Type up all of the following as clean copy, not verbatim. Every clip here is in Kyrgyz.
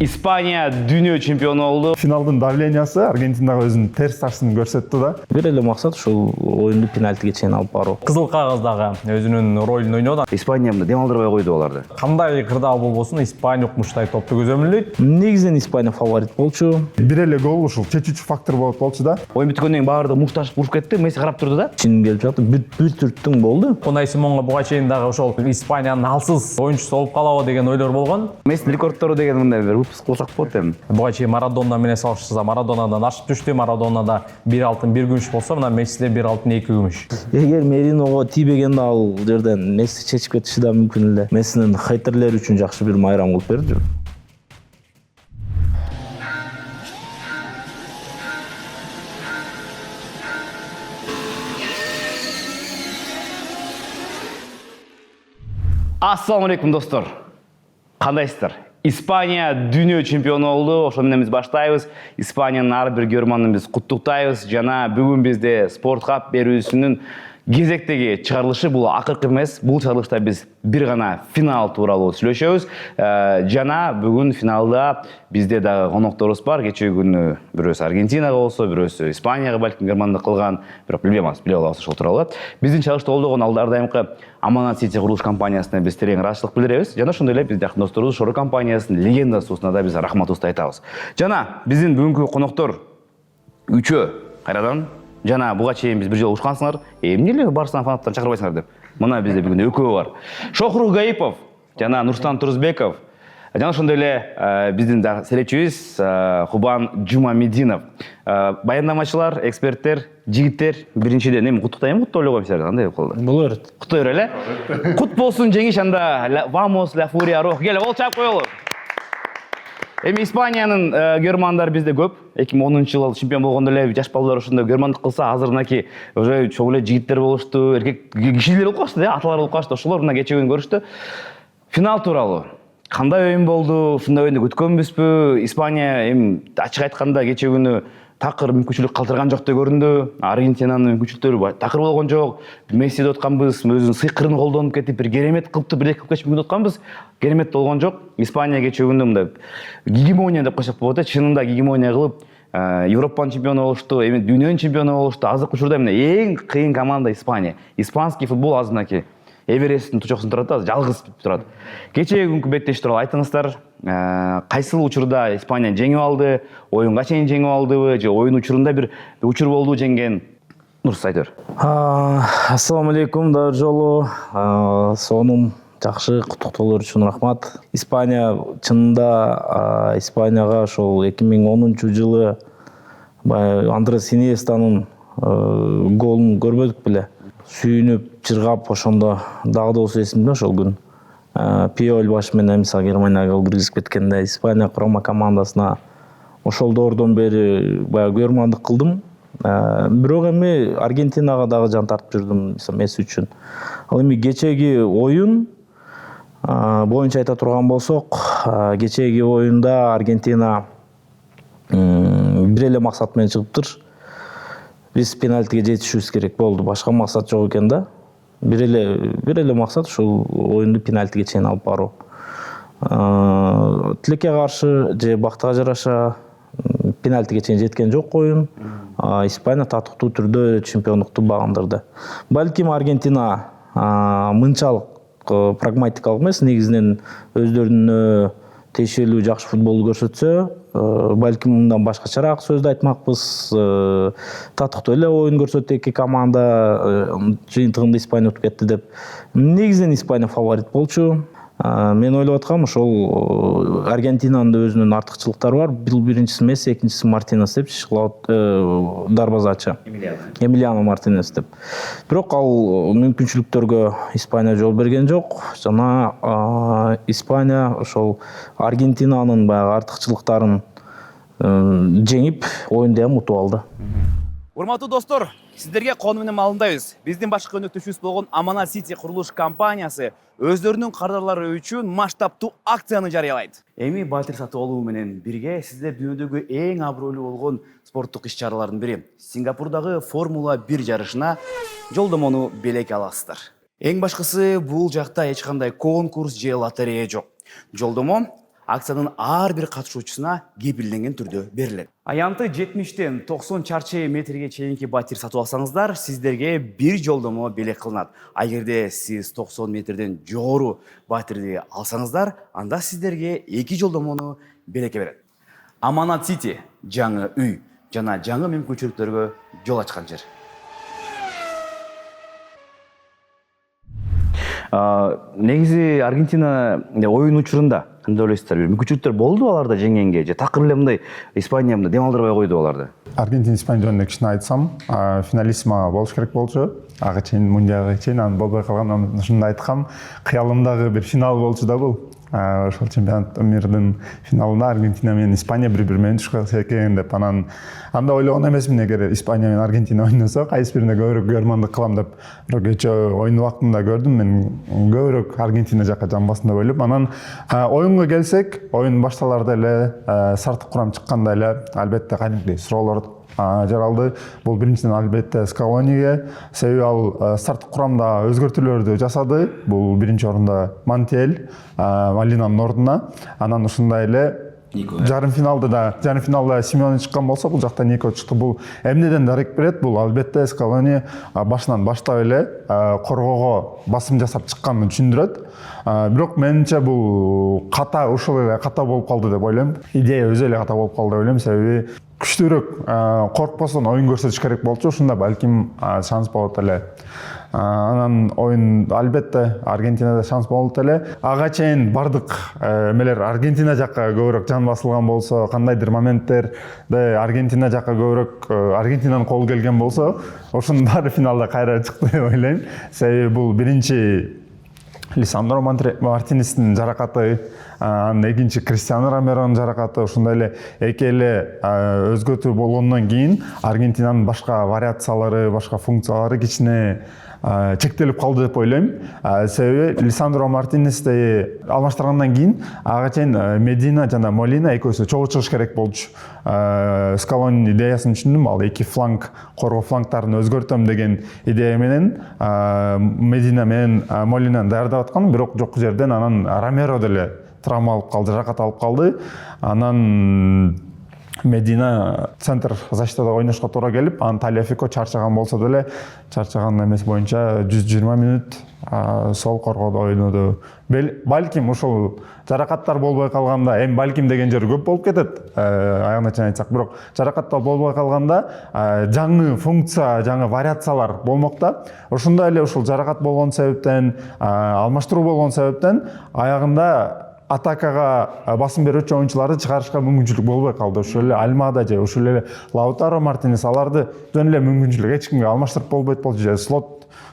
Испания dünya чемпиону oldu. Финалдын давлениясы Аргентинага өзүнүн терс тартысын көрсөттү да. Бир эле максат ушул оюнду пенальтиге чейин алып баруу. Кызыл кагаздагы өзүнүн ролун ойноду. Испания мында дем алдырбай койду аларды. Кандай кырдаал болбосун Испания укмуштай топту көзөмөлдөйт. Негизинен Испания фаворит болчу. Бир эле гол ушул чечүүчү фактор болуп болчу да. Oyun бүткөндөн кийин баардыгы мушташып уруп кетти. Месси карап турду да. Чын келип жатты. Бир түрттүң болду. Унай Симонго буга чейин дагы ошол Испаниянын алсыз оюнчусу болуп калабы деген ойлор болгон. Месси рекордтору деген мындай бир выпуск кылсак болот эми. Буга чейин Марадона менен салыштырса, Марадонадан ашып түштү. Марадонада 1 алтын 1 күмүш болсо, мына Мессиде 1 алтын 2 күмүш. Эгер Мериного тийбегенде ал жерден Месси чечип кетиши да мүмкүн эле. Мессинин хейтерлери үчүн жакшы бир майрам кылып берди. Assalamu alaikum достор. Кандайсыздар? Испания dünya чемпиону oldu. Ошол менен биз баштайбыз. Испаниянын ар бир көрөрманын биз куттуктайбыз. Жана бүгүн бизде Sport Cup берүүсүнүн кезектеги чыгарылышы бул акыркы эмес. Бул чыгарылышта биз бир гана финал тууралуу сүйлөшөбүз. Жана бүгүн финалда бизде дагы конокторубуз бар. Кечээ күнү бирөөсү Аргентинага болсо, бирөөсү Испанияга балким германдык кылган, бирок билбей алабыз ошол тууралуу. Биздин чыгарылышта олдогон ар дайымкы Аманат Сити курулуш компаниясына биз терең ыраазычылык билдиребиз. Жана ошондой эле биздин жакын досторубуз Шоро компаниясынын легендасына да биз рахматыбызды айтабыз. Жана биздин бүгүнкү коноктор үчөө кайрадан жана буга чейин биз бир жолу урушкансыңар. Эмне эле Барселона фанаттарын чакырбайсыңар деп. Мына бизде бүгүн экөө бар. Шохрух Гаипов жана Нурстан Турузбеков. Жана ошондой эле биздин дагы серепчибиз Кубан Жумамединов. Баяндамачылар, эксперттер, жигиттер, биринчиден эми куттуктайм, куттуп эле коем силерди. Кандай болду? Боло берет. Куттуй эле. Кут болсун жеңиш анда. Vamos la furia roja. Келе, бол чап коелу. Эми Испаниянын көрөрмандары бизде көп. 2010-жылы чемпион болгондо эле жаш балдар ошондо көрөрмандык кылса, азырынаки уже чоң эле жигиттер болушту, эркек кишилер болуп калышты, аталар болуп калышты. Ошолор мына кечээ күнү көрүштү. Финал тууралуу кандай оюн болду? Ушундай оюнду күткөнбүзбү? Испания эми ачык айтканда кечээ күнү такыр мүмкүнчүлүк калтырган жок деп көрүндү. Аргентинанын мүмкүнчүлүктөрү такыр болгон жок. Месси деп атканбыз, өзүнүн сыйкырын колдонуп кетип, бир керемет кылыптыр, бир эки кылып кетиш мүмкүн деп атканбыз. Керемет болгон жок. Испания кечээ күнү мындай гегемония деп койсок болот. Чынында гегемония кылып, Европанын чемпиону болушту, эми дүйнөнүн чемпиону болушту. Азыркы учурда эмне эң кыйын команда Испания. Испанский футбол азырынаки Эвересттин тучоксун турат да, жалгыз турат. Кечээ күнкү беттеш тууралуу айтыңыздар. Кайсыл учурда Испания жеңип алды, оюнга чейин жеңип алдыбы, же оюн учурунда бир учур болду жеңген? Нурс айтыр. Ассаламу алейкум да жолу. Сонун жакшы куттуктоолор үчүн рахмат. Испания чынында Испанияга ошол 2010-жылы Андрес Иньестанын голун көрбөдүк беле. Сүйүнүп, чыргап ошондо дагы да болсо эсимде ошол күн. Пиол башы менен мисалы Германияга гол киргизип кеткенде Испания курама командасына ошол доордон бери баягы көрөрмандык кылдым. Бирок эми Аргентинага дагы жан тартып жүрдүм Месси үчүн. Ал эми кечээги оюн боюнча айта турган болсок, кечээги оюнда Аргентина бир эле максат менен чыгыптыр. Биз пенальтиге жетишибиз керек болду. Башка максат жок экен да. Бир эле максат ушул оюнду пенальтиге чейин алып баруу. Тилекке каршы же бактыга жараша пенальтиге чейин жеткен жок оюн. Испания татыктуу түрдө чемпиондукту багындырды. Балким Аргентина мынчалык прагматикалык эмес, негизинен өздөрүнө тиешелүү жакшы футболду көрсөтсө, балким мындан башкачараак сөздү айтмакпыз. Татыктуу эле оюн көрсөттү эки команда, жыйынтыгында Испания утуп кетти деп. Негизинен Испания фаворит болчу. Мен ойлоп аткам ошол Аргентинанын да өзүнүн артыкчылыктары бар. Бул биринчиси Месси, экинчиси Мартинес деп чыгылат, дарбазачы. Эмилиано Мартинес деп. Бирок ал мүмкүнчүлүктөргө Испания жол берген жок. Жана Испания ошол Аргентинанын баягы артыкчылыктарын жеңип, оюнду ham утуп алды. Урматтуу достор, сиздерге кону менен маалымдайбыз. Биздин башкы өнөктөшүбүз болгон Аманат Сити курулуш компаниясы өздөрүнүн кардарлары үчүн масштабтуу акцияны жарыялайт. Эми Батир Сатыбалуу менен бирге сиздер дүйнөдөгү эң абройлуу болгон спорттук иш-чаралардын бири Сингапурдагы Формула 1 жарышына жолдомону белек аласыздар. Эң башкысы, бул жакта эч кандай конкурс же лотерея жок. Жолдомо акциянын ар бир катышуучусуна кепилденген түрдө берилет. Аянты 70-тен 90 чарчы метрге чейинки батир сатып алсаңыздар, сиздерге бир жолдомо белек кылынат. Агерде сиз 90 метрден жогору батирди алсаңыздар, анда сиздерге 2 жолдомону белекке берет. Аманат Сити жаңы үй жана жаңы мүмкүнчүлүктөргө жол ачкан жер. Негизи Аргентина оюн учурунда кандай ойлойсуздар? Мүмкүнчүлүктөр болду аларда жеңгенге же такыр эле мындай Испания мындай дем алдырбай койду аларды? Аргентина Испания жөнүндө кичине айтсам, финалиссима болуш керек болчу. Ага чейин мундиалга чейин анан болбой калган, ушундай айткам, кыялымдагы бир финал болчу да бул. Ошол чемпионат мирдин финалында Аргентина менен Испания бири-бири менен түшкөн экен деп, анан анда ойлогон эмесмин, эгер Испания менен Аргентина ойносо кайсы бирине көбүрөөк көрмандык кылам деп. Бирок кечээ оюн убактында көрдүм, мен көбүрөөк Аргентина жакка жамбасын деп ойлоп. Анан оюнга келсек, оюн башталарда эле сартык курам чыкканда эле албетте кадимки суроолор жаралды. Бул биринчиден албетте Скалониге, себеби ал сартык курамда өзгөртүүлөрдү жасады. Бул биринчи орунда Монтиэль, Малинанын ордуна. Анан ушундай эле жарым финалда Симеоне чыккан болсо, бул жакта Нико чыкты. Бул эмнеден дарек берет? Бул албетте Скалони башынан баштап эле коргоого басым жасап чыкканын түшүндүрөт. Бирок менимче бул ката, ушул эле ката болуп калды деп ойлойм. Идея өзү эле ката болуп калды деп ойлойм, себеби күчтүүрөөк коркпостон оюн көрсөтүш керек болчу. Ушунда балким шанс болот эле. Анан оюн албетте Аргентинада шанс болот эле. Ага чейин бардык эмелер Аргентина жакка көбүрөөк жан басылган болсо, кандайдыр моменттерде Аргентина жакка көбүрөөк Аргентинанын колу келген болсо, ошонун баары финалда кайра чыкты деп ойлойм. Себеби бул биринчи Лисандро Мартинестин жаракаты, анан экинчи Криштиану Ромеронун жаракаты, ошондой эле эки эле өзгөтүү болгондон кийин Аргентинанын башка вариациялары, башка функциялары кичине чектелип калды деп ойлойм. Себеби Лисандро Мартинести алмаштыргандан кийин ага чейин Медина жана Молина экөөсү чогуу чыгыш керек болчу. Скалонин идеясын түшүндүм. Ал эки фланг, коргоо флангтарын өзгөртөм деген идея менен Медина менен Молинаны даярдап аткан, бирок жок жерден анан Ромеро деле травма алып калды, жаракат алып калды. Анан Медина центр защитада ойношко туура келип, анан Талиафико чарчаган болсо деле, чарчаган эмес боюнча 120 минут сол коргоодо ойноду. Балким ушул жаракаттар болбой калганда, балким деген жер көп болуп кетет, аягына чейин айтсак, бирок жаракаттар болбой калганда жаңы функция, жаңы вариациялар болмокта. Ошондой эле ушул жаракат болгон себептен, алмаштыруу болгон себептен аягында атакага басым берүүчү оюнчуларды чыгарышка мүмкүнчүлүк болбой калды. Ошол эле Альмада же ошол эле Лаутаро Мартинес аларды жөн эле мүмкүнчүлүк эч кимге алмаштырып болбойт болчу, же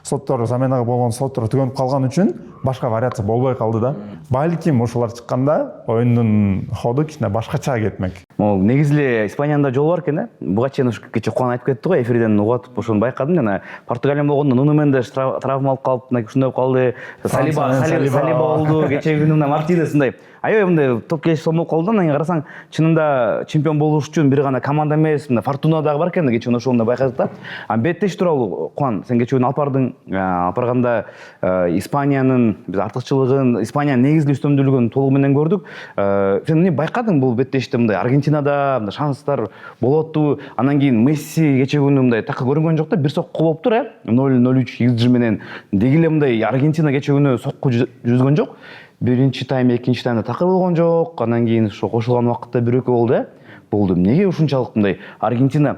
слоттор заменага болгон слоттор түгөнүп калган үчүн башка вариация болбой калды да. Балким ошолар чыкканда оюндун ходу кичине башкача кетмек. Негизи эле Испаниянын да жолу бар экен, буга чейин ушу кечээ Куан айтып кетти го, эфирден угатып ошону байкадым. Жана Португалия болгондо Нуну Мендеш травма алып калып, мындай ушундай болуп калды. Салиба болду, кечээ күнү Мартинес мындай аябай мындай топ келиши болуп калды. Анан карасаң, чынында чемпион болуш үчүн бир гана команда эмес, мына Фортуна дагы бар экен, кечээ ошону байкадык да. Беттеш тууралуу Куан, сен кечээ алып бардың, алып барганда Испаниянын биз артыкчылыгын, Испаниянын негизги үстөмдүүлүгүн толугу менен көрдүк. Сен эмне байкадың бул беттеште, мындай Аргентинада мындай шанстар болотту? Анан кийин Месси кечээ күнү мындай такыр көрүнгөн жок да, бир сокку болуптур, 0-0-3 йылдыз менен. Деги эле мындай Аргентина кечээ күнү сокку жүзгөн жок. Биринчи тайм, экинчи таймда такыр болгон жок. Анан кийин ошо кошулган убакытта 1-2 болду, болду. Эмнеге ушунчалык мындай Аргентина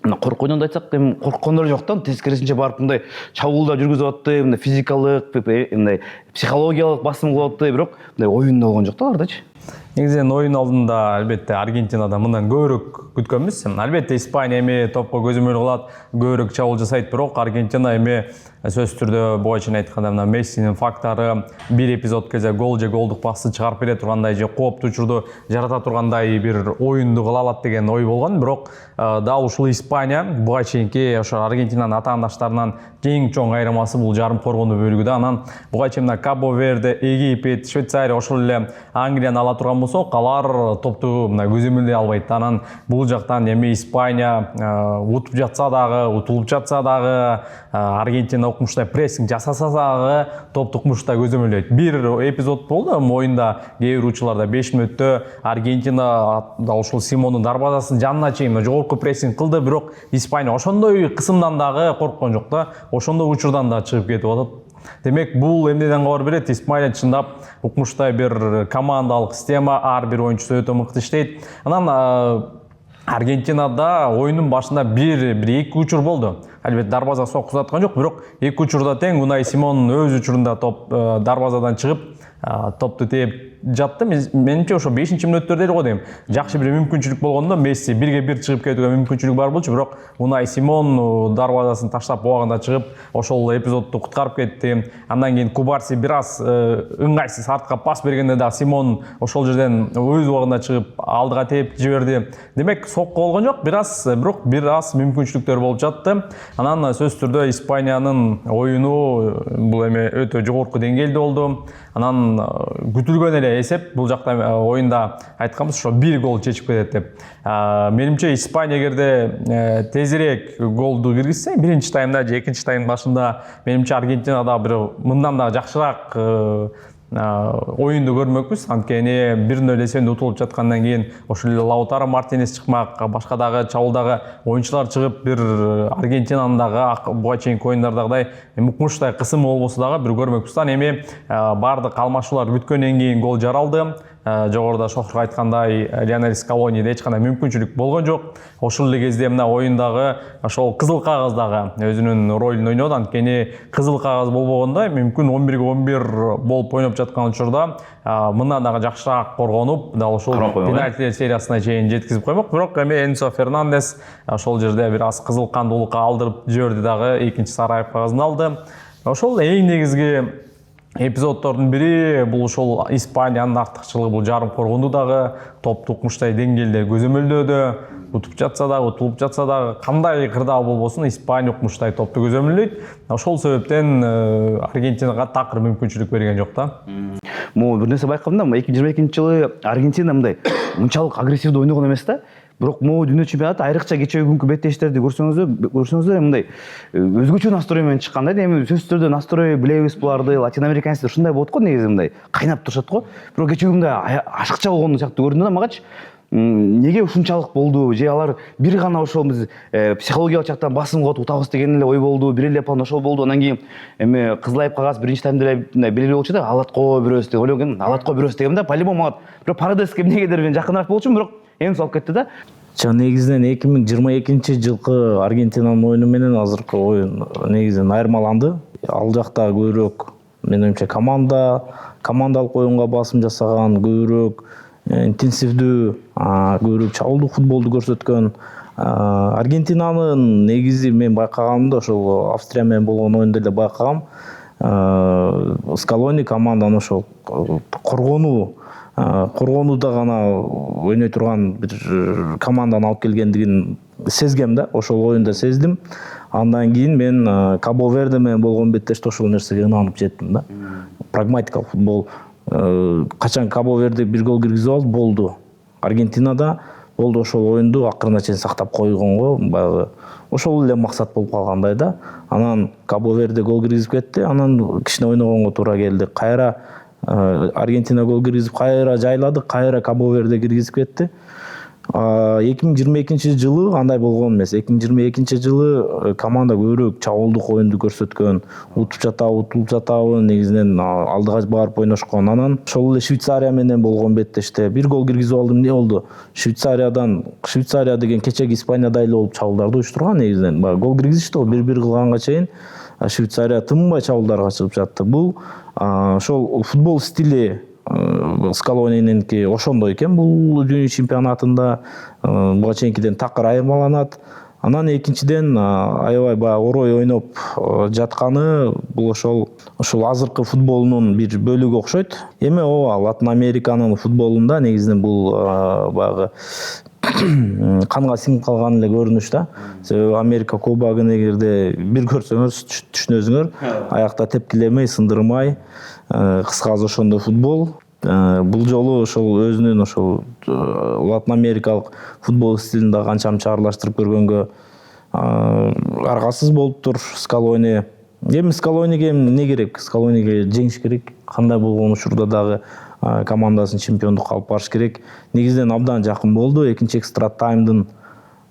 коркойдон айтсак, корккондор жок да, тескерисинче барып мындай чабуулда жүргүзүп атты, мындай физикалык, мындай психологиялык басым кылып атты, бирок мындай оюнда болгон жок да алардачы. Негизинен оюн алдында албетте Аргентинада мындан көбүрөөк күткөнбүз. Албетте Испания эми топко көзөмөл кылат, көбүрөөк чабуул жасайт, бирок Аргентина эми сөзсүз түрдө буга чейин айтканда мына Мессинин фактору, бир эпизод кезде гол же голдук пасты чыгарып бере тургандай же кооптуу учурду жарата тургандай бир оюнду кыла алат деген ой болгон, бирок дал ушул Испания буга чейинки ошо Аргентинанын атаандаштарынан эң чоң айырмасы бул жарым коргонуу бөлүгүдө. Анан буга чейин Кабо Верде, Египет, Швейцария, ошол эле Англияны ала ала турган болсок, алар топту мына көзөмөлдөй албайт. Анан бул жактан эми Испания утуп жатса дагы, утулуп жатса дагы, Аргентина укмуштай прессинг жасаса дагы топту укмуштай көзөмөлдөйт. Бир эпизод болду оюнда, кээ бир учурларда 5 мүнөттө Аргентина ушул Симондун дарбазасынын жанына чейин жогорку прессинг кылды, бирок Испания ошондой кысымдан дагы корккон жок да, ошондой учурдан да чыгып кетип атат. Демек, бул эмнеден кабар берет? Испания чындап укмуштай бир командалык система, ар бир оюнчусу өтө мыкты иштейт. Анан Аргентинада оюндун башында бир-эки учур болду. Албетте дарбаза соккуза аткан жок, бирок эки учурда тең Унай Симон өз учурунда дарбазадан чыгып топту тээп жатты. Менимче ошо 5-мүнөттөрдө го дейм. Жакшы бир мүмкүнчүлүк болгондо Месси 1-1 чыгып кетүүгө мүмкүнчүлүк бар болчу, бирок Унай Симон дарбазасын таштап убагында чыгып, ошол эпизодду куткарып кетти. Андан кийин Кубарси бир аз ыңгайсыз артка пас бергенде да Симон ошол жерден өз убагында чыгып алдыга тээп жиберди. Демек, сокко болгон жок, бирок бир аз мүмкүнчүлүктөр болуп жатты. Анан сөзсүз түрдө Испаниянын оюну бул эми өтө жогорку деңгээлде болду. Анан күтүлгөн эле эсеп, бул жакта оюнда айтканбыз, ошо 1 гол чечип кетет деп. Менимче Испания эгерде тезирээк голду киргизсе, биринчи таймда же экинчи тайм башында, менимче Аргентинада бир мындан да жакшыраак оюнду көрмөкпүз. Анткени 1-0 эсебинде утулуп жаткандан кийин ошол эле Лаутаро Мартинес чыкмак, башка дагы чабуулдагы оюнчулар чыгып, бир Аргентинанын дагы буга чейинки оюндардагыдай укмуштай кысымы болбосо дагы бир көрмөкпүз. Эми бардык алмашуулар бүткөндөн кийин гол жаралды. Жогоруда Шохрук айткандай, Лионель Скалониде эч кандай мүмкүнчүлүк болгон жок. Ошол эле кезде мына оюндагы ошол кызыл кагаздагы өзүнүн ролун ойноду. Анткени кызыл кагаз болбогондо мүмкүн 11-11 болуп ойноп жаткан учурда мындан дагы жакшыраак коргонуп, дал ошол пенальти сериясына чейин жеткизип коймок. Бирок эми Энсо Фернандес ошол жерде бир аз кызыл кандуулукка алдырып жиберди дагы, экинчи сары кагазын алды. Ошол эң негизги эпизоддордун бири бул ошол Испаниянын артыкчылыгы, бул жарым коргонду дагы топту укмуштай деңгээлде көзөмөлдөөдө, утуп жатса дагы, утулуп жатса дагы, кандай кырдаа болбосун Испания укмуштай топту көзөмөлдөйт. Ошол себептен Аргентинага такыр мүмкүнчүлүк берген жок да. Могу бир нерсе байкадым да, 2022-жылы Аргентина мындай мынчалык агрессивдүү ойногон эмес да. Бирок могу дүйнө чемпионаты айрыкча кечээ күнкү беттештерди көрсөңүздөр мындай өзгөчө настрой менен чыккан да. Эми сөзсүз түрдө настрой билебиз буларды, латин американецтер ушундай болот го, негизи мындай кайнап турушат го. Бирок кечээ мындай ашыкча болгон сыяктуу көрүндү да магачы. Неге ушунчалык болду? Же алар бир гана ошол биз психологиялык жактан басымга утабыз деген эле ой болду, бир эле план ошол болду. Андан кийин эми кызыл айып кагаз биринчи таймда эле белгилүү болчу да, алат го бирөөбүз деп ойлогон, алат го бирөөбүз дегем да, по-любому алат. Бирок Парадеске эмнегедир мен жакыныраак болчумун, бирок эми салып кетти да. Негизинен 2022-жылкы Аргентинанын оюну менен азыркы оюн негизинен айырмаланды. Ал жакта көбүрөөк менимче командалык оюнга басым жасаган, көбүрөөк интенсивдүү, көбүрөөк чабуулдуу футболду көрсөткөн. Аргентинанын негизи мен байкаганымда ошол Австрия менен болгон оюнда эле байкагам. Скалони команданы ошол коргонууда гана ойной турган бир команданы алып келгендигин сезгем да, ошол оюнда сездим. Андан кийин мен Кабо Верде менен болгон беттеште ошол нерсеге ынанып жеттим да. Прагматикалык футбол. Качан Кабо Верде бир гол киргизип алды, болду. Аргентинада болду, ошол оюнду акырына чейин сактап койгонго баягы ошол эле максат болуп калгандай да. Анан Кабо Верде гол киргизип кетти, анан кичине ойногонго туура келди. Кайра Аргентина гол киргизип, кайра жайлады, кайра Кабо Верде киргизип кетти. 2022-жылы андай болгон эмес. 2022-жылы команда көбүрөөк чабуулдук оюнду көрсөткөн, утуп жатабы, негизинен алдыга барып ойношкон. Анан ошол эле Швейцария менен болгон беттеште бир гол киргизип алдым, эмне болду? Швейцария деген кечеги Испанияда эле болуп чабуулдарды уюштурган негизинен. Гол киргизишти го 1-1 кылганга чейин. Швейцария тынбай чабуулдарга чыгып жатты. Бул ошол футбол стили Скалонининки ошондой экен. Бул дүйнө чемпионатында буга чейинкиден такыр айырмаланат. Анан экинчиден аябай баягы орой ойноп жатканы бул ошол азыркы футболунун бир бөлүгү окшойт. Эми ооба Латин Американын футболунда негизинен бул баягы канга сиңип калган эле көрүнүш да. Себеби Америка кубогун эгерде бир көрсөңөр түшүнөсүңөр, аякта тепкилемей, сындырмай, кыскасы ошондой футбол. Бул жолу ошол өзүнүн ошол Латын Америкалык футбол стилин да канчамча аралаштырып көргөнгө аргасыз болуптур Скалони. Эми Скалониге эмне керек? Скалониге жеңиш керек. Кандай болгон учурда дагы командасын чемпиондукка алып барыш керек. Негизинен абдан жакын болду. Экинчи экстра таймдын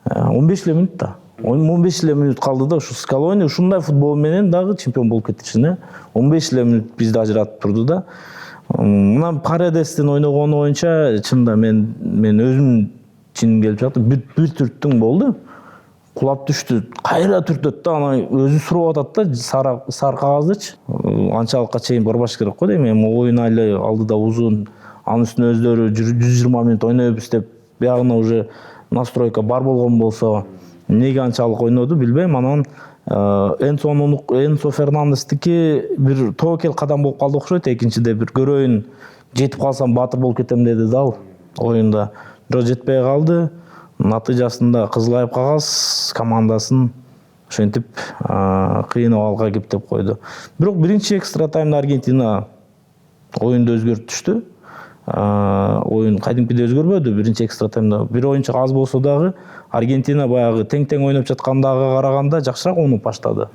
15 эле минут да. 15 эле минут калды да ушу Скалони ушундай футбол менен дагы чемпион болуп кетишине 15 эле минут бизди ажыратып турду да. Мына Паредестин ойногону боюнча чынында мен өзүм чыным келип жатты. Бир түрттүң болду. Кулап түштү. Кайра түртөт да, ана өзү сурап атат да, сары кагаздычы. Анчалыкка чейин барбаш керек го дейм. Эми оюн айлы алдыда узун, анын үстүнө өздөрү 120 минут ойнойбуз деп, биягына уже настройка бар болгон болсо, эмнеге анчалык ойноду билбейм. Анан Энсо Фернандестики бир тобокел кадам болуп калды окшойт. Экинчиде бир көрөйүн, жетип калсам баатыр болуп кетем деди да ал оюнда. Бирок жетпей калды. Натыйжасында кызыл айып кагаз командасын ошентип кыйын абалга кептеп койду. Бирок биринчи экстра таймда Аргентина оюнду өзгөртүштү. Оюн кадимкидей өзгөрбөдү. Биринчи экстра таймда бир оюнчу аз болсо дагы Аргентина баягы тең ойноп жаткандагы караганда жакшыраак ойноп баштады.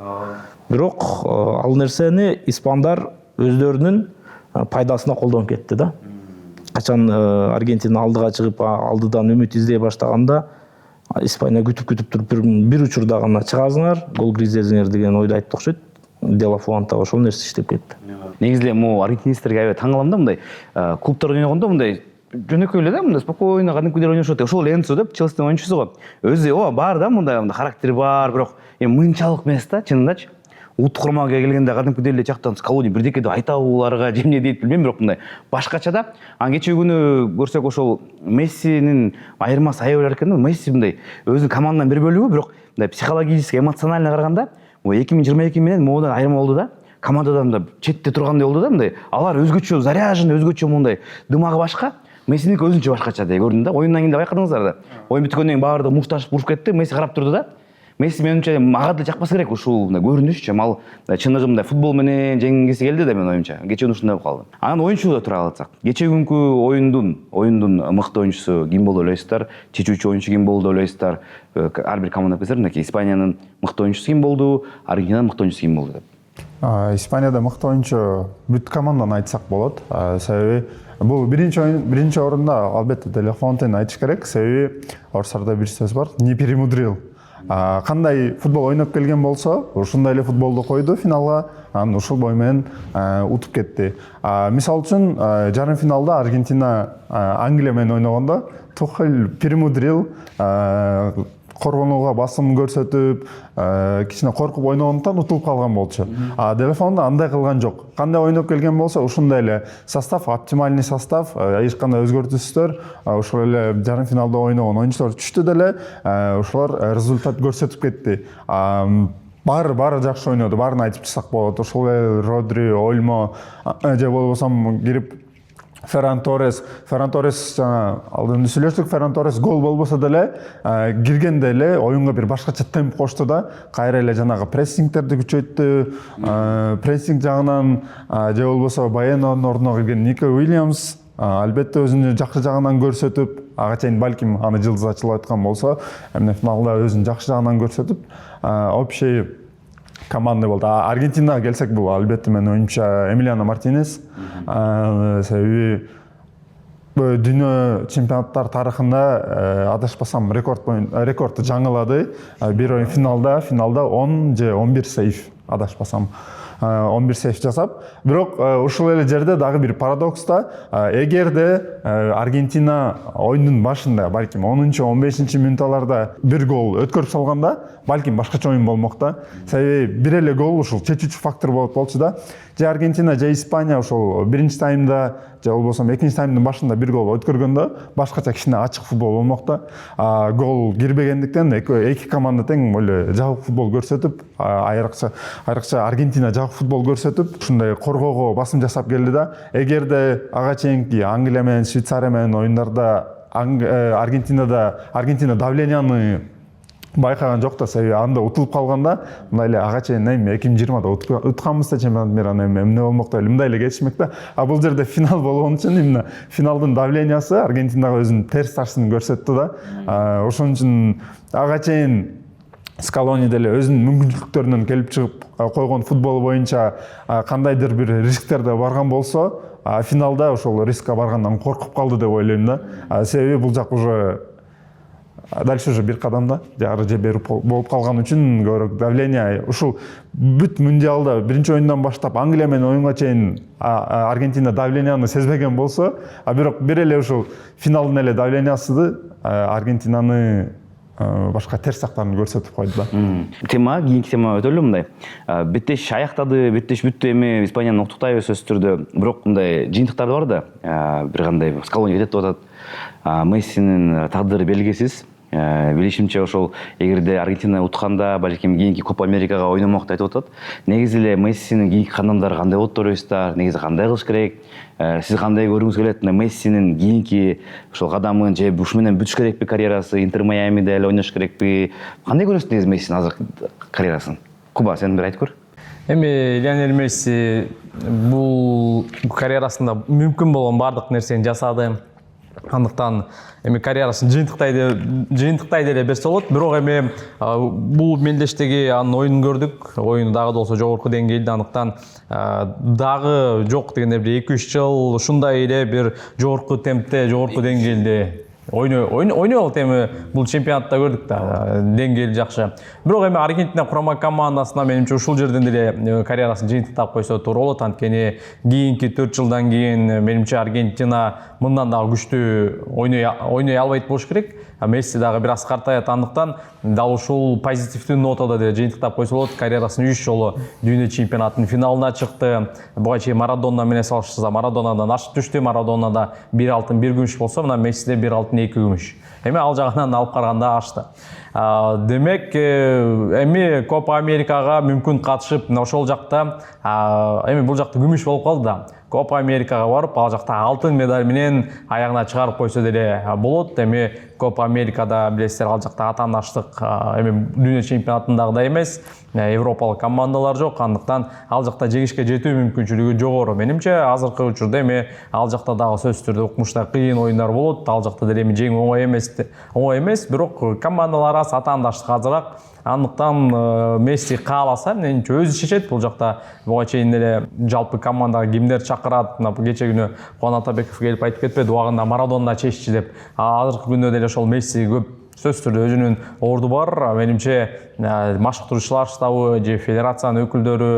Бирок ал нерсени испандар өздөрүнүн пайдасына колдонуп кетти да. Качан Аргентина алдыга чыгып, алдыдан үмүт издей баштаганда, Испания күтүп туруп бир учурда гана чыгасыңар, гол киргизесиңер деген ойду айтты окшойт. Дела Фуанта ошол нерсе иштеп кетти. Негизи эле могу аргентинецтерге аябай таң калам да, мындай клубтар ойногондо мындай жөнөкөй эле да, мындай спокойно кадимкидей ойношот. Ошол Энсо деп Челсидин оюнчусу го. Өзү бар да, мындай характери бар, бирок мынчалык эмес да, чынындачы. Улуттук курмага келгенде кадимкидей эле жактан Скалони бирдеке деп айтабууларга же эмне дейт билбейм, бирок мындай башкача да. Кечээ күнү көрсөк ошол Мессинин айырмасы аябай экен да. Месси мындай өзүнүн команданын бир бөлүгү, бирок мындай психологически, эмоционально караганда 2022 менен моудан айырма болду да. Командадан да четте тургандай болду да, мындай. Алар өзгөчө заряжен, өзгөчө мындай дымагы башка. Мессиники өзүнчө башкача деп көрдүм да. Оюндан кийин байкадыңыздар да. Оюн бүткөндөн кийин баардыгы мушташып уруп кетти. Месси карап турду да. Месси менимче ага да жакпаса керек ушул мындай көрүнүшчү. Ал чыныгы мындай футбол менен жеңгиси келди да менин оюмча. Кечээ ушундай болуп калды. Анан оюнчуга тура калсак. Кечээ күнкү оюндун мыкты оюнчусу ким болду ойлойсуздар? Чечүүчү оюнчу ким болду ойлойсуздар? Ар бир команда келсер, мынакей Испаниянын мыкты оюнчусу ким болду? Аргентинанын мыкты оюнчусу ким болду деп. Испанияда мыкты оюнчу бүт команданы айтсак болот. Себеби бул биринчи орунда албетте Дела Фуантени айтыш керек. Себеби орустарда бир сөз бар, не перемудрил. Кандай футбол ойноп келген болсо, ушундай эле футболду койду финалга, анан ушул бой менен утуп кетти. Мисалы үчүн, жарым финалда Аргентина Англия менен ойногондо Тухель перемудрил, коргонууга басым көрсөтүп, кичине коркуп ойногондуктан утулуп калган болчу. Дела Фуанта андай кылган жок. Кандай ойноп келген болсо, ушундай эле состав, оптимальный состав, эч кандай өзгөртүүсүздөр, ошол эле жарым финалда ойногон оюнчулар түштү деле, ошолор результат көрсөтүп кетти. Баары жакшы ойноду, баарын айтып чыксак болот. Ошол эле Родри, Ольмо, же болбосом кирип Ферран Торрес жана алдын сүйлөштүк. Ферран Торрес гол болбосо деле киргенде эле оюнга бир башкача темп кошту да. Кайра эле жанагы прессингтерди күчөйттү. Прессинг жагынан же болбосо Баянонун ордуна кирген Нико Уильямс албетте өзүнүн жакшы жагынан көрсөтүп, ага чейин балким аны жылдыз ачылып аткан болсо, эмне финалда өзүнүн жакшы жагынан көрсөтүп, общий команда болду. Аргентинага келсек, бул албетте мен оюнча Эмилиано Мартинес. Себеби дүйнө чемпионаттар тарыхында адашпасам рекордду жаңылады. Бир оюн финалда 10 же 11 сейф, адашпасам 11 сейф жасап. Бирок ушул эле жерде дагы бир парадокс да. Эгерде Аргентина оюндун башында, балким 10-15 минуттарда бир гол өткөрүп салганда, балким башкача оюн болмок да. Себеби бир эле гол ушул чечүүчү фактор болчу да. Же Аргентина, же Испания ошол биринчи таймда, же болбосо экинчи таймдын башында бир гол өткөргөндө башкача кичине ачык футбол болмок да. Гол кирбегендиктен эки команда тең эле жабык футбол көрсөтүп, айрыкча Аргентина жабык футбол көрсөтүп, ушундай коргоого басым жасап келди да. Эгерде ага чейинки Англия менен Швейцария менен оюндарда Аргентина давленияны байкаган жок да, себеби анда утулуп калганда мындай эле ага чейин эми 2020 утканбыз да чемпионат мираны, эми эмне болмок деп эле мындай эле кетишмек да. А бул жерде финал болгон үчүн именно финалдын давлениясы Аргентинага өзүнүн терс ташын көрсөттү да. Ошон үчүн ага чейин Скалони деле өзүнүн мүмкүнчүлүктөрүнөн келип чыгып койгон футбол боюнча кандайдыр бир рисктерде барган болсо, финалда ошол рискке баргандан коркуп калды деп ойлойм да. Себеби бул жак уже дальше уже бир кадамда жары же бери болуп калган үчүн көбүрөөк давление ушул бүт мундиалда биринчи оюндан баштап Англия менен оюнга чейин Аргентина давленияны сезбеген болсо, бирок бир эле ушул финалдын эле давлениясы Аргентинаны башка терс жактарын көрсөтүп койду да. Тема, кийинки тема өтөлү мындай. Беттеш аяктады, беттеш бүттү, эми Испанияны октуктайбы сөзсүз түрдө. Бирок мындай жыйынтыктар бар да, бир кандай Скалони кетет деп атат. Мессинин тагдыры белгисиз. Билишимче ошол эгерде Аргентина утканда балким кийинки Копа Америкага ойномок деп айтып атат. Негизи эле Мессинин кийинки кадамдары кандай болот деп ойлойсуздар? Негизи кандай кылыш керек? Сиз кандай көргүңүз келет? Мессинин кийинки ошол кадамын же ушу менен бүтүш керекпи карьерасы? Интер Майамиде эле ойнош керекпи? Кандай көрөсүз негизи Мессинин азыркы карьерасын? Куба, сен бир айтып көр. Эми Лионель Месси бул карьерасында мүмкүн болгон бардык нерсени жасады. Андыктан эми карьерасын жыйынтыктай деле берсе болот. Бирок эми бул мелдештеги анын оюнун көрдүк. Оюну дагы да болсо жогорку деңгээлде, андыктан дагы жок дегенде бир 2-3 жыл ушундай эле бир жогорку темпте, жогорку деңгээлде ойной болот. Эми бул чемпионатта көрдүк да, деңгээли жакшы. Бирок эми Аргентина курама командасына менимче ушул жерден деле карьерасын жыйынтыктап койсо туура болот. Анткени кийинки 4 жылдан кийин менимче Аргентина мындан дагы күчтүү ойной албайт болуш керек. Месси дагы бир аз картаят, андыктан дал ушул позитивдүү нотада деле жыйынтыктап койсо болот. Карьерасын 3 жолу дүйнө чемпионатынын финалына чыкты. Буга чейин Марадона менен салыштырса, Марадонадан ашып түштү. Марадонада 1 алтын 1 күмүш болсо, мына Мессиде 1 алтын 2 күмүш. Эми ал жагынан алып караганда ашты. Демек, эми Копа Америкага мүмкүн катышып, ошол жакта эми бул жакта күмүш болуп калды да. Копа Америкага барып, ал жакта алтын медаль менен аягына чыгарып койсо деле болот. Эми Копа Америкада билесиздер, ал жакта атаандаштык эми дүйнө чемпионатындагыдай эмес, европалык командалар жок, андыктан ал жакта жеңишке жетүү мүмкүнчүлүгү жогору. Менимче азыркы учурда эми ал жакта дагы сөзсүз түрдө укмушта кыйын оюндар болот. Ал жакта деле эми жеңүү оңой эмес, бирок командалар аз, атаандаштык азыраак. Андыктан Месси кааласа, менимче өзү чечет. Бул жакта буга чейин эле жалпы командага кимдер чакырат, кече күнү Кубан Атабеков келип айтып кетпеди, убагында Марадона чеччи деп. Азыркы күндө деле ошол Месси көп сөзсүз түрдө өзүнүн орду бар. Менимче машыктыруучулар штабы же федерациянын өкүлдөрү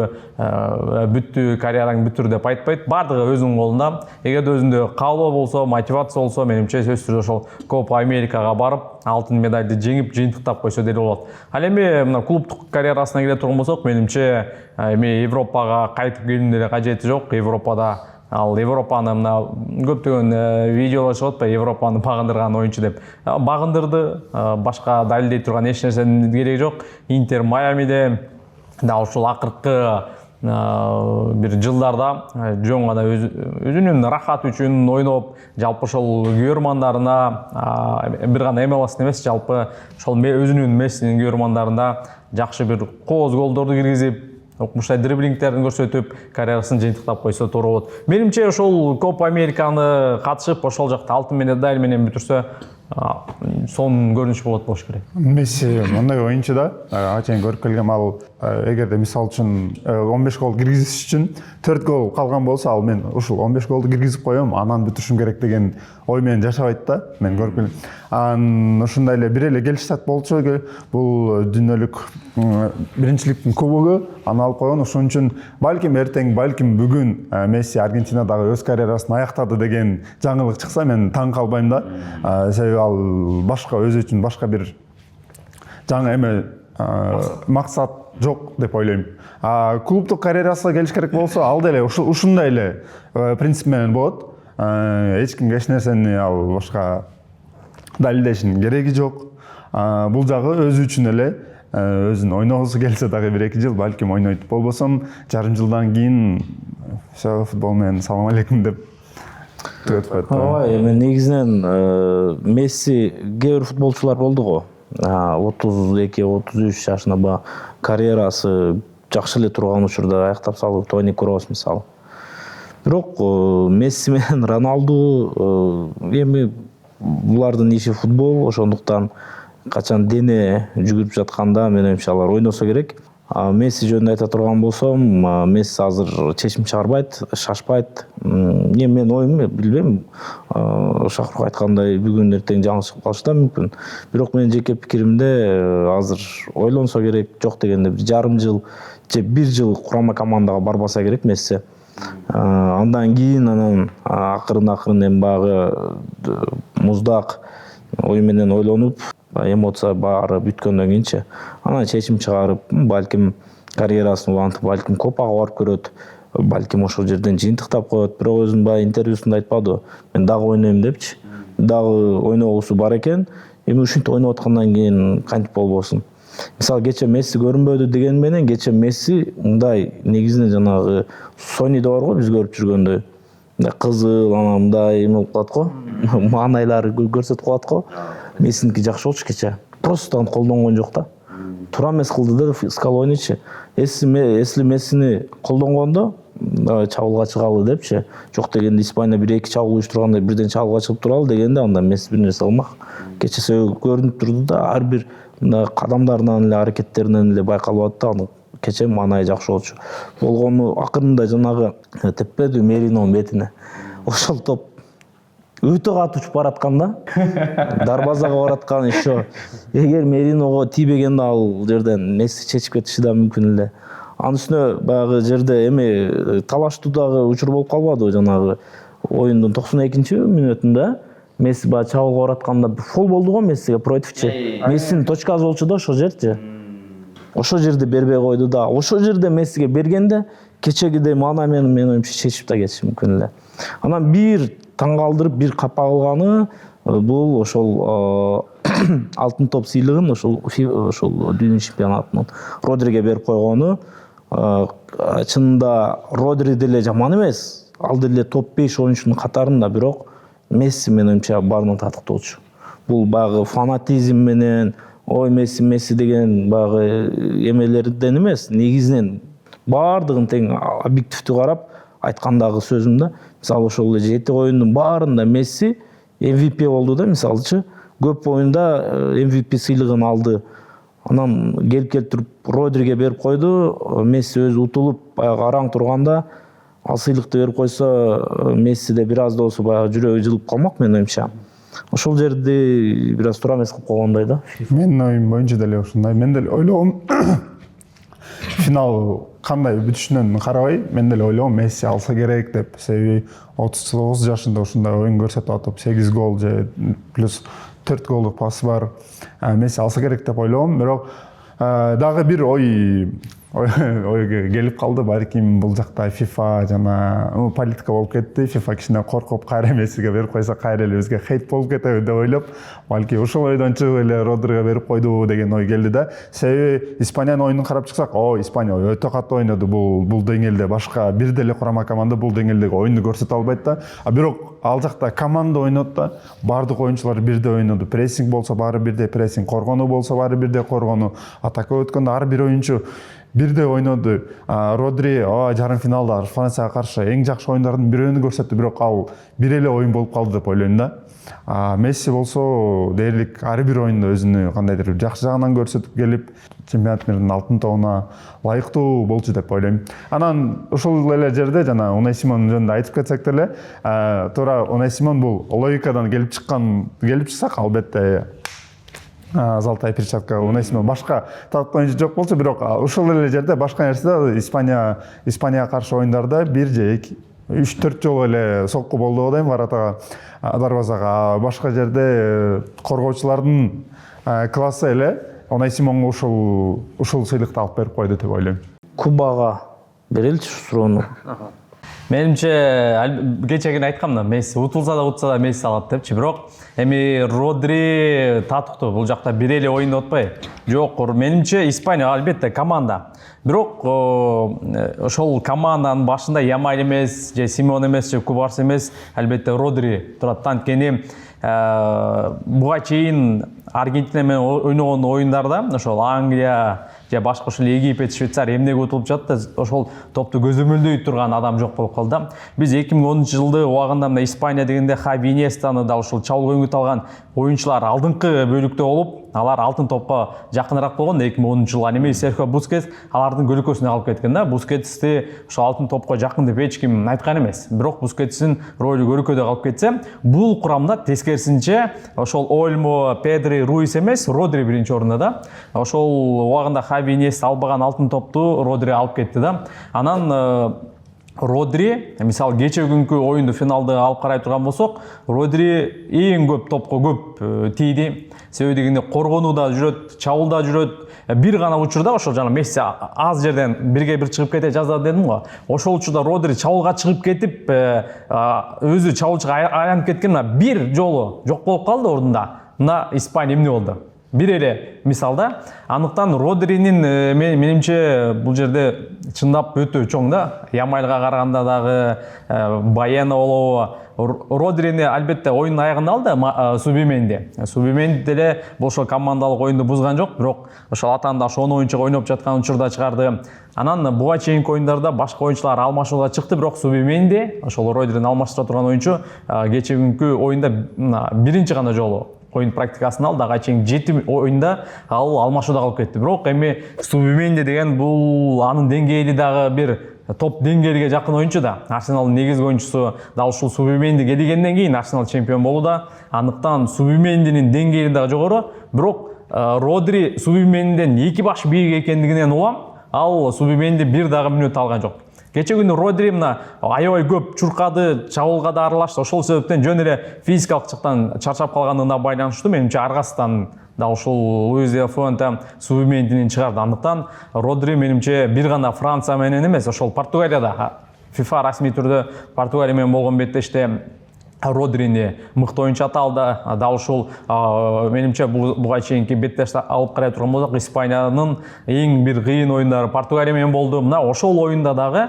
бүттү, карьераң бүттүр деп айтпайт. Бардыгы өзүнүн колунда. Эгерде өзүндө каалоо болсо, мотивация болсо, менимче сөзсүз түрдө ошол Копа Америкага барып, алтын медальды жеңип, жыйынтыктап койсо деле болот. Ал эми мына клубдук карьерасына келе турган болсок, менимче эми Европага кайтып келүүнүн деле кажети жок. Европада ал Европаны мына көптөгөн видеолор чыгып атпайбы, Европаны багындырган оюнчу деп. Багындырды, башка далилдей турган эч нерсенин кереги жок. Интер Майамиде да ушул акыркы бир жылдарда жөн гана өзүнүн рахаты үчүн ойноп, жалпы ошол көрөрмандарына бир гана MLS эмес, жалпы ошол өзүнүн Мессинин көрөрмандарында жакшы бир кооз голдорду киргизип, укмуштай дриблингтерин көрсөтүп, карьерасын жыйынтыктап койсо туура болот. Менимче ошол Копа Американы катышып, ошол жакта алтын медаль менен бүтүрсө, сонун көрүнүш болуш керек. Месси мындай оюнчу да, ага чейин көрүп келгем, ал эгерде мисал үчүн 15 гол киргизиш үчүн 4 гол калган болсо, ал мен ушул 15 голду киргизип коем, анан бүтүрүшүм керек деген ой менен жашабайт да. Мен көрүп келем. Ушундай эле бир эле келишсат болчу, бул дүйнөлүк биринчиликтин кубогу, аны алып койгон. Ошон үчүн балким эртең, балким бүгүн Месси Аргентинадагы өз карьерасын аяктады деген жаңылык чыкса, мен таң калбайм да. Себеби ал башка өзү үчүн башка бир жаңы эме максат жок деп ойлойм. Клубдук карьерасына келиш керек болсо, ал деле ушундай эле принцип менен болот. Эч кимге эч нерсени ал башка далилдешинин кереги жок. Бул жагы өзү үчүн эле өзүн ойногусу келсе дагы 1-2 жыл балким ойнойт. Болбосом жарым жылдан кийин все, футбол менен салам алейкум деп Ооба, эми негизинен Месси кээ бир футболчулар болду го. 32-33 жашында баягы карьерасы жакшы эле турган учурда аяктап салды Тони Кросс мисалы. Бирок Месси менен Роналду эми булардын иши футбол, ошондуктан качан дене жүгүрүп жатканда мен оюмча алар ойносо керек. Месси жөнүндө айта турган болсом, Месси азыр чечим чыгарбайт, шашпайт. Мен оюм билбейм. Шахрук айткандай бүгүн эртең жаңы чыгып калышы да мүмкүн. Бирок менин жеке пикиримде азыр ойлонсо керек, жок дегенде 1,5 жыл же 1 жыл курама командага барбаса керек Месси. Андан кийин акырын эми баягы муздак ой менен ойлонуп, эмоция баары бүткөндөн кийинчи анан чечим чыгарып, балким карьерасын улантып, балким Копага барып көрөт, балким ошол жерден жыйынтыктап коет. Бирок өзүнүн баягы интервьюсунда айтпадыбы, мен дагы ойнойм депчи. Дагы ойногусу бар экен. Эми ушинтип ойноп аткандан кийин кантип болбосун. Мисалы кече Месси көрүнбөдү деген менен кече Месси мындай негизинен жанагы Sony'де бар го биз көрүп жүргөндөй. Мындай кызыл, анан мындай эме болуп калат го. Маанайлары көрсөтүп калат го. Мессиники жакшы болчу кече. Просто колдонгон жок да. Туура эмес кылды да Скалоничи. Эсли Мессини колдонгондо чабуулга чыгалы депчи. Жок дегенде Испания 1-2 чабуул уюштурганда бирден чабуулга чыгып туралы дегенде анда Месси бир нерсе кылмак. Кече көрүнүп турду да, ар бир кадамдарынан эле аракеттеринен эле байкалып атты. Аны кече маанайы жакшы болчу. Болгону акырында жанагы теппеди Меринонун бетине. Ошол топ өтө катуу учуп баратканда, дарбазага бараткан еще. Эгер Мериного тийбегенде ал жерден Месси чечип кетиши да мүмкүн эле. Анын үстүнө баягы жерде эми талаштуудагы учур болуп калбадыбы, жанагы оюндун 92-мүнөтүндө Месси баягы чабуулга баратканда фол болду го Мессиге противчи. Мессинин точкасы болчу да ошол жерчи. Ошол жерде бербей койду да. Ошол жерде Мессиге бергенде кечегидей маана менен мен оюмча чечип да кетиши мүмкүн эле. Анан бир таң калтырып, бир капа кылганы бул ошол алтын топ сыйлыгын ошол дүйнө чемпионатынын Родриге берип койгону. Чынында Родри деле жаман эмес. Ал деле топ 5 оюнчунун катарында, бирок Месси менен оюмча баарынан татыктоочу. Бул баягы фанатизм менен ой Месси деген баягы эмелерден эмес, негизинен баардыгын тең объективдүү карап айткандагы сөзүм да. Мисалы ошол эле 7 оюндун баарында Месси MVP болду да, мисалчы. Көп оюнда MVP сыйлыгын алды. Анан келип туруп Родриге берип койду. Месси өзү утулуп баягы араң турганда ал сыйлыкты берип койсо, Мессиде бир аз да болсо баягы жүрөгү жылып калмак мен оюмча. Ошол жерди бир аз туура эмес кылып койгондой да. Менин оюм боюнча деле ушундай. Мен деле ойлогом финал кандай бүтүшүнөн карабай, мен деле ойлогом Месси алса керек деп. Себеби 39 жашында ушундай оюн көрсөтүп атып, 8 гол же плюс 4 голдук пасы бар. Месси алса керек деп ойлогом, бирок дагы бир ойга келип калды. Балким бул жакта FIFA жана политика болуп кетти. FIFA кичине коркуп кайра Мессиге берип койсо кайра эле бизге хейт болуп кетеби деп ойлоп, балки ушул ойдон чыгып эле Родриге берип койду деген ой келди да. Себеби Испаниянын оюнун карап чыксак, Испания өтө катуу ойноду. Бул деңгээлде башка бир деле курама команда бул деңгээлдеги оюнду көрсөтө албайт да. Бирок ал жакта команда ойнот да. Бардык оюнчулар бирдей ойноду. Прессинг болсо баары бирдей прессинг, коргонуу болсо баары бирдей коргонуу. Атака өткөндө ар бир оюнчу бирдей ойноду. Родри жарым финалда Францияга каршы эң жакшы оюндардын бирөөнү көрсөттү, бирок ал бир эле оюн болуп калды деп ойлойм да. Месси болсо дээрлик ар бир оюнда өзүнү кандайдыр жакшы жагынан көрсөтүп келип, чемпионат мирдин алтын тобуна ылайыктуу болчу деп ойлойм. Анан ушул эле жерде жана Унай Симон жөнүндө айтып кетсек деле, туура Унай Симон бул логикадан келип чыксак, албетте золотая перчатка Унай Симон башка татыктуу оюнчу жок болчу, бирок ушул эле жерде башка нерсе Испанияга каршы оюндарда 1 же 2 3-4 жолу эле сокку болду го дейм воротага, дарбазага. Башка жерде коргоочулардын классы эле Унай Симонго ушул сыйлыкты алып берип койду деп ойлойм. Кубага береличи суроону. Менимче кечегине айткам да, Месси утулса да Месси алат депчи. Бирок эми Родри татыктуу, бул жакта бир эле оюнда отпой. Жок, менимче Испания албетте команда. Бирок ошол команданын башында Ямаль эмес, же Симеон эмес, же Кубарс эмес, албетте Родри турат. Анткени буга чейин Аргентина менен ойногон оюндарда ошол Англия же башка ошол Египет, Швейцария эмнеге утулуп жатты, ошол топту көзөмөлдөй турган адам жок болуп калды. Биз 2010-жылды убагында мына Испания дегенде Хави Иньестаны да ошол чабуулга үмүт алган оюнчулар алдыңкы бөлүктө болуп, алар алтын топко жакыныраак болгон. 2010-жылы анеме Серхио Бускетс алардын көлөкөсүнө калып кеткен да. Бускетсти ошол алтын топко жакын деп эч ким айткан эмес. Бирок Бускетстин ролу көрөкөдө калып кетсе, бул курамда тескерисинче ошол Ольмо, Педри, Руис эмес, Родри биринчи орунда да. Ошол убагында Хави Иньеста албаган алтын топту Родри алып кетти да. Анан Родри, мисалы кече күнкү оюнду финалды алып карай турган болсок, Родри эң көп топко көп тийди. Себеби дегенде коргонууда жүрөт, чабуулда жүрөт. Бир гана учурда ошол жана Месси аз жерден бирге бир чыгып кете жаздады дедим го. Ошол учурда Родри чабуулга чыгып кетип, өзү чабуулчуга айланып кеткен, бир жолу жок болуп калды ордунда. Мына Испания эмне болду? Бир эле мисалда. Андыктан Родринин менимче бул жерде чындап өтө чоң да. Ямальга караганда дагы Баяна болобу. Родрини албетте оюндун аягында алды Субименди. Субименди деле ошол командалык оюнду бузган жок, бирок ошол атаандаш 10 оюнчуга ойноп жаткан учурда чыгарды. Анан буга чейинки оюндарда башка оюнчулар алмашууга чыкты, бирок Субименди, ошол Родрини алмаштыра турган оюнчу, кече күнкү оюнда биринчи гана жолу оюн практикасын алды. Ага чейин 7 оюнда ал алмашууда калып кетти. Бирок эми Субименди деген бул анын деңгээли дагы бир топ деңгээлге жакын оюнчу да. Арсеналдын негизги оюнчусу да ушул Субименди келгенден кийин Арсенал чемпион болууда. Андыктан Субимендинин деңгээли дагы жогору. Бирок Родри Субимендиден 2 баш бийик экендигинен улам, ал Субименди бир дагы мүнөт алган жок. Кече күнү Родри мына аябай көп чуркады, чабуулга да аралашты. Ошол себептен жөн эле физикалык жактан чарчап калгандыгына байланыштуу. Менимче аргасынан да ушул Луис де Фуэнте Субимендинин чыгарды. Андыктан Родри менимче бир гана Франция менен эмес, ошол Португалияда FIFA расмий түрдө Португалия менен болгон беттеште Родрини мыкты оюнчу аталды. Да ушул менимче буга чейинки беттеште алып карай турган болсок, Испаниянын эң бир кыйын оюндары Португалия менен болду. Мына ошол оюнда дагы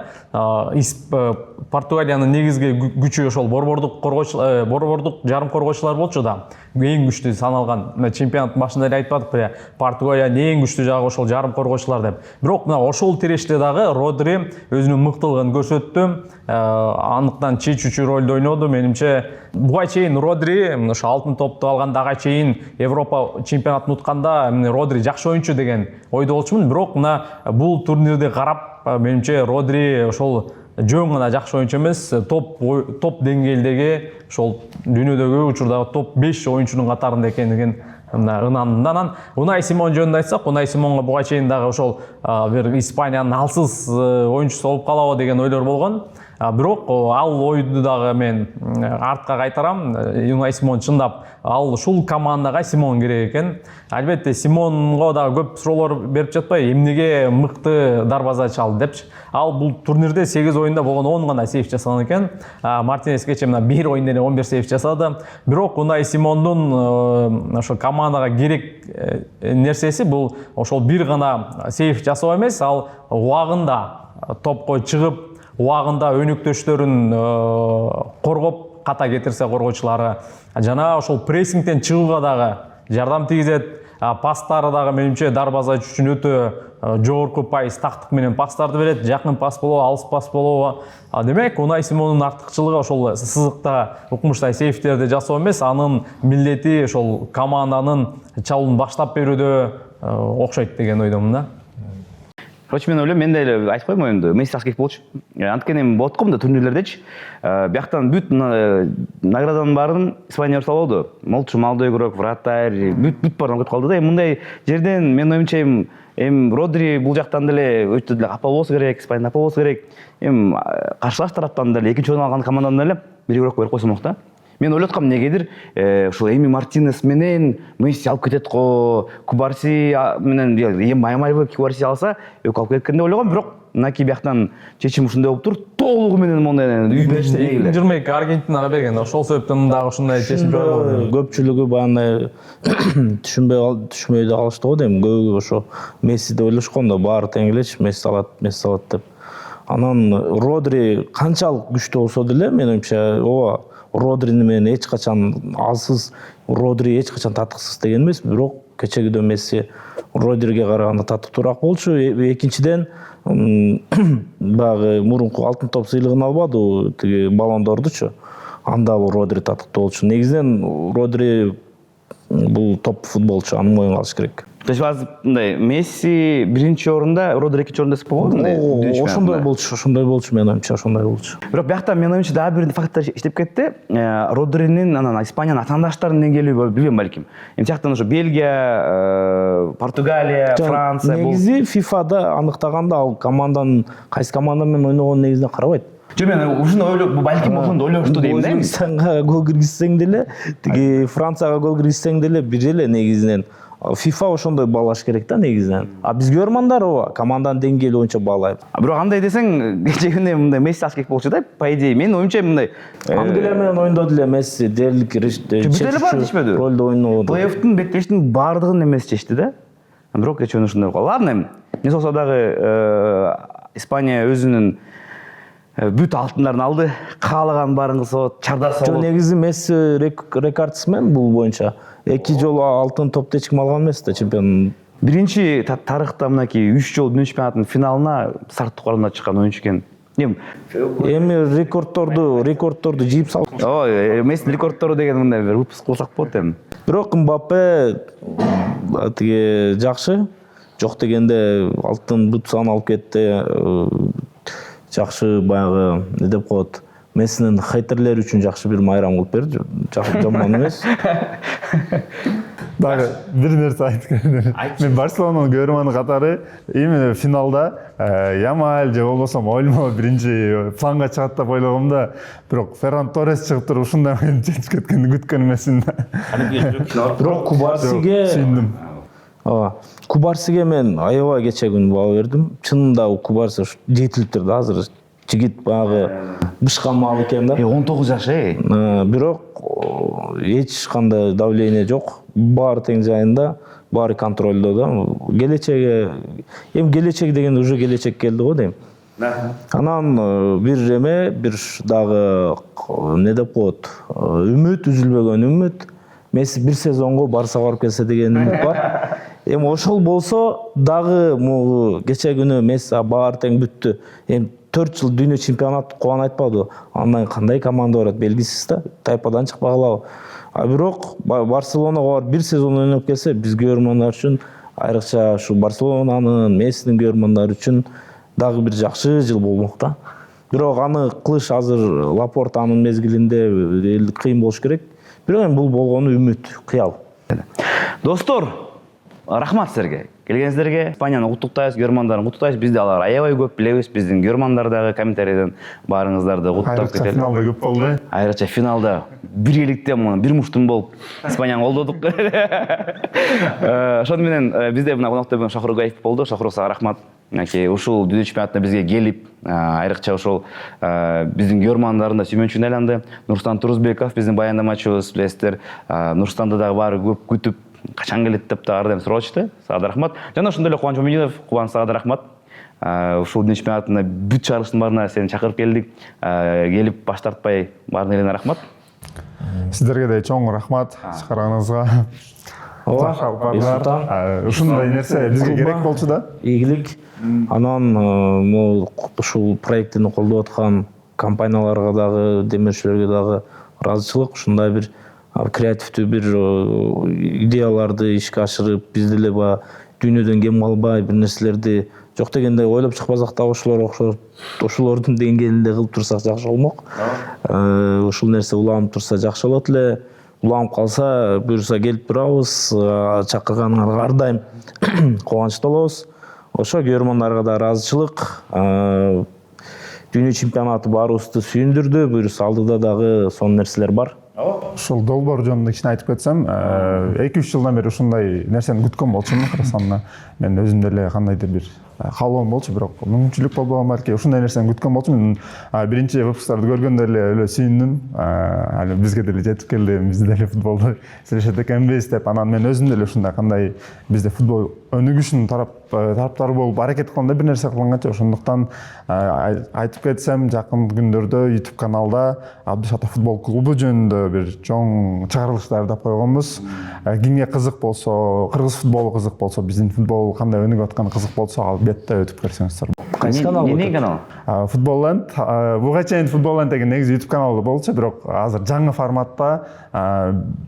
Португалиянын негизги күчү ошол борбордук жарым коргоочулар болчу да. Эң күчтүү саналган. Чемпионаттын башында эле айтпадык беле, Португалиянын эң күчтүү жагы ошол жарым коргоочулар деп. Бирок мына ошол тиреште дагы Родри өзүнүн мыктылыгын көрсөттү. Андыктан чечүүчү ролду ойноду. Менимче буга чейин Родри ошо алтын топту алганда, ага чейин Европа чемпионатын утканда Родри жакшы оюнчу деген ойдо болчумун. Бирок мына бул турнирди карап, менимче Родри ошол жөн гана жакшы оюнчу эмес, топ деңгээлдеги ошол дүйнөдөгү учурдагы топ 5 оюнчунун катарында экендигин ынандым. Анан Унай Симон жөнүндө айтсак, Унай Симонго буга чейин дагы ошол бир Испаниянын алсыз оюнчусу болуп калабы деген ойлор болгон. Бирок ал ойду дагы мен артка кайтарам. Унай Симон чындап ал ушул командага Симон керек экен. Албетте Симонго дагы көп суроолор берип жатпай, эмнеге мыкты дарбаза чалды депчи. Ал бул турнирде 8 оюнда болгон 10 гана сейв жасаган экен. Мартинес кече мына 1 оюнда эле 11 сейв жасады. Бирок Унай Симондун ошо командага керек нерсеси бул ошол бир гана сейв жасоо эмес, ал убагында топко чыгып, убагында өнөктөштөрүн коргоп, ката кетирсе коргоочулары, жана ошол прессингден чыгууга дагы жардам тийгизет. Пастары дагы менимче дарбазач үчүн өтө жогорку пайыз тактык менен пастарды берет. Жакын пас болобу, алыс пас болобу. Демек, Унай Симондун артыкчылыгы ошол сызыкта укмуштай сейфтерди жасоо эмес, анын милдети ошол команданын чабуулун баштап берүүдө окшойт деген ойдомун да. Короче, мен ойлойм, мен деле айтып коеюн оюнду. Месси керек болчу. Анткени болот го мында турнирлердечи. Бияктан бүт награданын баарын Испания урса болду. Молчу молодой игрок, вратарь, бүт баарын кетип калды да. Мындай жерден мен оюмча Родри бул жактан деле өтө деле апал болсо керек, Испания апал болсо керек. Каршылаш тараптан деле экинчи орун алган командадан деле бир игрок берип койсомок да. Мен ойлап аткам негедир ушул Эми Мартинес менен Месси алып кетет го, Кубарси менен эми маймай Кубарси алса экөө алып кеткен деп ойлогом, бирок мынакей бияктан чечим ушундай болуп тур, толугу менен мондай үй бериште эле. 2022 Аргентинага берген. Ошол себептен дагы ушундай чечим чыгарды. Көпчүлүгү баягы түшүнбөй да калышты го дейм. Көбү ошо Месси деп ойлошкон да, баары тең элечи, Месси алат деп. Анан Родри канчалык күчтүү болсо деле, менин оюмча, ооба, Родрини менен эч качан алсыз, Родри эч качан татыксыз деген эмес, бирок кечегиден Месси Родриге караганда татыктуураак болчу. Экинчиден, баягы мурунку алтын топ сыйлыгын албады, тиги Баллон д'Ордучу. Анда ал Родри татыктуу болчу. Негизинен Родри бул топ футболчу, аны моюнга алыш керек. То есть азыр мындай Месси биринчи орунда, Родри экинчи орунда болобу мындай? Ошондой болчу, менин оюмча, ошондой болчу. Бирок биякта менин оюмча дагы бир факттар иштеп кетти. Родринин анан Испаниянын атаандаштарынын деңгээли билбейм балким. Эми тияктан ошо Бельгия, Португалия, Франция бул негизи ФИФАда аныктаганда ал команданын кайсы команда менен ойногонун негизинен карабайт. Жо мен ушуну ойлоп, балким ошондо ойлошту дейм да. Өзбекстанга гол киргизсең деле, тиги Францияга гол киргизсең деле бир эле негизинен. ФИФА ошондой баалаш керек да негизинен. А биз көрмандар ооба команданын деңгээли боюнча баалайт. Бирок андай десең, кечегине мындай Месси алыш керек болчу да, по идее. Менин оюмча мындай Англия менен ойноду эле Месси дээрлик чечишмөдү. Ролду ойноду. Плей-оффтун беттештин баардыгын эмес чечти да. Бирок кечээ ушундай болду. Ладно, эмне болсо дагы Испания өзүнүн бүт алтындарын алды, каалаган баарын кылса болот, чардаса болот. Негизи Месси рекордсмен бул боюнча. 2 жолу алтын топто эч ким алган эмес да, чемпион. Биринчи тарыхта мынакей 3 жолу дүйнө чемпионатынын финалына сарттык орунда чыккан оюнчу экен. Эми рекордторду жийип салды. Ой, Месси рекордтору деген мындай бир выпуск кылсак болот эми. Бирок Мбаппе тиги жакшы. Жок дегенде алтын бутсаны алып кетти. Жакшы баягы не деп коет. Мессинин хейтерлери үчүн жакшы бир майрам кылып берди. Жакшы жаман эмес. Дагы бир нерсе айткым. Мен Барселонанын көрөрманы катары именно финалда Ямаль же болбосо Ольмо биринчи планга чыгат деп ойлогом да, бирок Ферран Торрес чыгып туруп ушундай оюн чечип кеткенди күткөн эмесмин. Бирок Кубарсиге сүйүндүм. Ооба. Кубарсиге мен аябай кече күн баа бердим. Чынында Кубарси жетилиптир да азыр. Жигит баягы бышкан мал экен да. 19 жаш Бирок эч кандай давление жок. Баары тең жайында, баары контролдо да. Келечек деген уже келечек келди го дейм. Анан бир дагы не деп коет, үмүт үзүлбөгөн үмүт. Месси бир сезонго Барсага барып келсе деген үмүт бар. Эми ошол болсо дагы кече күнү Месси баары тең бүттү. 4 жыл дүйнө чемпионат кубан айтпады. Андан кандай команда барат белгисиз да. Тайпадан чыкпагалабы. А бирок Барселонага барып бир сезон ойноп келсе, биз көрөрмандар үчүн, айрыкча ушу Барселонанын, Мессинин көрөрмандары үчүн дагы бир жакшы жыл болмок да. Бирок аны кылыш азыр Лапортанын мезгилинде кыйын болуш керек. Бирок эми бул болгону үмүт, кыял. Достор, рахмат силерге. Келгениңиздерге Испанияны куттуктайбыз, көрөрмандарын куттуктайбыз. Бизде алар аябай көп билебиз. Биздин көрөрмандар дагы комментарийден баарыңыздарды куттуктап кетели. Финалда көп болду. Айрыкча финалда биргеликте бир муштум болуп Испанияны колдодук. Ошону менен бизде мына конокто Шохрук Гаев болду. Шохрук сага рахмат. Мынакей ушул дүйнө чемпионатына бизге келип, айрыкча ошол биздин көрөрмандарын да сүймөнчүгүнө айланды. Нурстан Турузбеков биздин баяндамачыбыз, билесиздер. Нурстанды дагы баары көп күтүп, качан келет деп да ар дайым сурашты. Сага да рахмат. Жана ошондой эле Кубаныч Момединов, Кубан сага да рахмат. Ушул дүйнө чемпионатына бүт чыгарылыштын баарына сени чакырып келдик. Келип баш тартпай баарына эле рахмат. Сиздерге да чоң рахмат чыгарганыңызга. Ооба. Ушундай нерсе бизге керек болчу да. Ийгилик. Анан ушул проектини колдоп аткан компанияларга дагы, демеушүлөргө дагы ыраазычылык. Ушундай бир креативдүү бир идеяларды ишке ашырып, биз деле дүйнөдөн кем калбай бир нерселерди жок дегенде ойлоп чыкпасак да ошолордун деңгээлинде кылып турсак жакшы болмок. Ушул нерсе уланып турса жакшы болот эле. Уланып калса, буюрса келип турабыз. Чакырганыңарга ар дайым кубанычта болобуз. Ошо көрөрмандарга да ыраазычылык. Дүйнө чемпионаты баарыбызды сүйүндүрдү. Буюрса алдыда дагы сонун нерселер бар. ушул долбоор жөнүндө кичине айтып кетсем, 2-3 жылдан бери ушундай нерсени күткөн болчумун. Кыргызстанда мен өзүм деле кандайдыр бир каалоом болчу, бирок мүмкүнчүлүк болбогон балки. Ушундай нерсени күткөн болчумун. Биринчи выпусктарды көргөндө эле сүйүндүм. Али бизге деле жетип келди, биз деле футболду сүйлөшөт экенбиз деп. Анан мен өзүм деле ушундай кандай бизде футбол өнүгүшүнүн тараптары болуп аракет кылганда бир нерсе кылганча, ошондуктан айтып кетсем, жакын күндөрдө YouTube каналда Абдышатов футбол клубу жөнүндө бир чоң чыгарылыш даярдап койгонбуз. Кимге кызык болсо, кыргыз футболу кызык болсо, биздин футбол кандай өнүгүп атканы кызык болсо, албетте өтүп көрсөңүздөр. Кайсы канал? Эмне канал? Футболленд. Буга чейин Футболленд деген негизи YouTube каналы болчу, бирок азыр жаңы форматта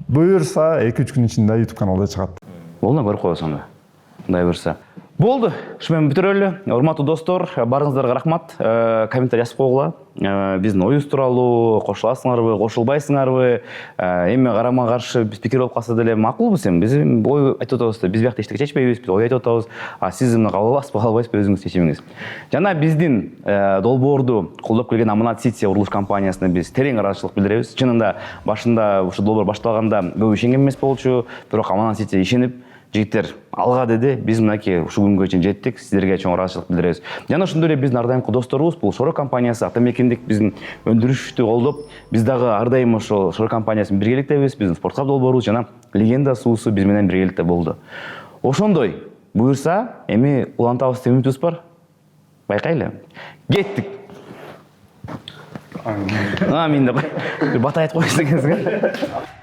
буюрса 2-3 күн ичинде YouTube каналда чыгат. Болду, көрүп коебуз анда. Мындай буюрса. Болду, ушу менен бүтүрөлү. Урматтуу достор, барыңыздарга рахмат. Комментарий жазып койгула. Биздин оюбуз тууралуу кошуласыңарбы, кошулбайсыңарбы? Эми карама каршы спикер болуп калса деле макулбуз эми. Биз ой айтып атабыз да, биз биякта эчтеке чечпейбиз, биз ой айтып атабыз. Сиз муну кабыл аласызбы, кабыл албайсызбы, өзүңүз чечимиңиз. Жана биздин долбоорду колдоп келген Аманат Сити урулуш компаниясына биз терең ыраазычылык билдиребиз. Чынында башында ушу долбоор башталганда көп ишенген эмес болчу, бирок Аманат Сити ишенип, жигиттер алга деди, биз мынакей ушу күнгө чейин жеттик, сиздерге чоң ыраазычылык билдиребиз. Жана ошондой эле биздин ар дайымкы досторубуз, бул Шоро компаниясы Атамекендик биздин өндүрүштү колдоп, биз дагы ар дайым ошол Шоро компаниясынын биргеликтебиз, биздин спорткап долбоорубуз жана Легенда суусу биз менен биргеликте болду. Ошондой буюрса, эми улантабыз деп үмүтүбүз бар. Байкайлы. Кеттик. Амин деп. Бата айтып коюңуз экенсиз.